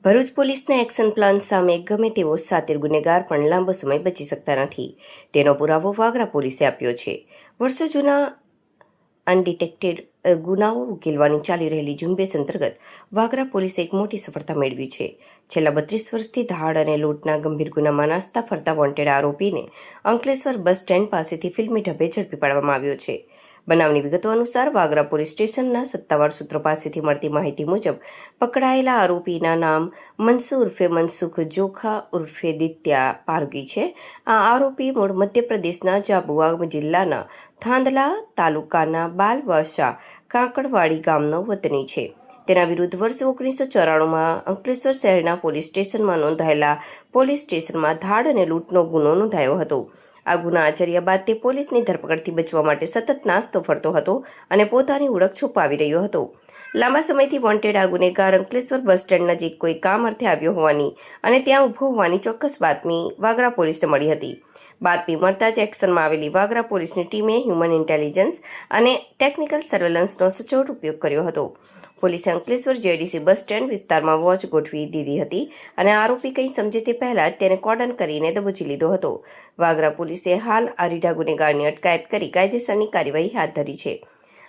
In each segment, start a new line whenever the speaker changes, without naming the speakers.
ભરૂચ પોલીસના action plan સામે ગમે તેવો શાતિર ગુનેગાર પણ લાંબો સમય બચી શકતા નથી. તેનો પુરાવો વાગરા પોલીસે આપ્યો છે. વર્ષો જૂના અનડિટેક્ટેડ ગુનાઓ ઉકેલવાની ચાલી રહેલી ઝુંબેશ અંતર્ગત વાગરા પોલીસે એક મોટી સફળતા મેળવી છે. છેલ્લા 32 વર્ષથી ધાડ અને લૂંટના ગંભીર ગુનામાં નાસ્તા ફરતા વોન્ટેડ આરોપીને અંકલેશ્વર બસ સ્ટેન્ડ પાસેથી ફિલ્મી ઢબે ઝડપી પાડવામાં આવ્યો છે. બનાવની વિગતો અનુસાર વાગરા પોલીસ સ્ટેશનના સત્તાવાર સૂત્રો પાસેથી મળતી માહિતી મુજબ પકડાયેલા આરોપીના નામ મનસુર ઉર્ફે મનસુખ જોખા ઉર્ફે દિત્યા પારગી છે. આ આરોપી મૂળ મધ્યપ્રદેશના જાબુઆ જિલ્લાના થાંદલા તાલુકાના બાલવાસા કાંકડવાડી ગામનો વતની છે. તેના વિરુદ્ધ વર્ષ 1994માં અંકલેશ્વર શહેરના પોલીસ સ્ટેશનમાં નોંધાયેલા પોલીસ સ્ટેશનમાં ધાડ અને લૂંટનો ગુનો નોંધાયો હતો. આ ગુના આચર્યા બાદ તે પોલીસની ધરપકડથી બચવા માટે સતત નાસ્તો ફરતો હતો અને પોતાની ઓળખ છુપાવી રહ્યો હતો. લાંબા સમયથી વોન્ટેડ આ ગુનેગાર અંકલેશ્વર બસ સ્ટેન્ડ નજીક કોઈ કામ અર્થે આવ્યો હોવાની અને ત્યાં ઊભો હોવાની ચોક્કસ બાતમી વાગરા પોલીસને મળી હતી. બાતમી મળતા જ એક્શનમાં આવેલી વાગરા પોલીસની ટીમે હ્યુમન ઇન્ટેલિજન્સ અને ટેકનિકલ સર્વેલન્સનો સચોટ ઉપયોગ કર્યો હતો. પોલીસે અંકલેશ્વર જેડીસી બસ સ્ટેન્ડ વિસ્તારમાં વોચ ગોઠવી દીધી હતી અને આરોપી કંઈ સમજે તે પહેલા જ તેને કોર્ડન કરીને દબોચી લીધો હતો. વાગરા પોલીસે હાલ આ રીઢા ગુનેગારની અટકાયત કરી કાયદેસરની કાર્યવાહી હાથ ધરી છે.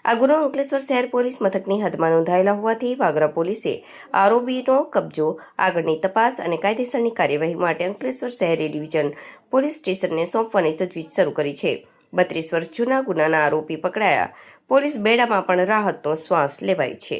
આ ગુનો અંકલેશ્વર શહેર પોલીસ મથકની હદમાં નોંધાયેલા હોવાથી વાગરા પોલીસે આરોપીનો કબજો, આગળની તપાસ અને કાયદેસરની કાર્યવાહી માટે અંકલેશ્વર શહેરી ડિવિઝન પોલીસ સ્ટેશનને સોંપવાની તજવીજ શરૂ કરી છે. 32 વર્ષ જૂના ગુનાના આરોપી પકડાયા. પોલીસ બેડામાં પણ રાહતનો શ્વાસ લેવાય છે.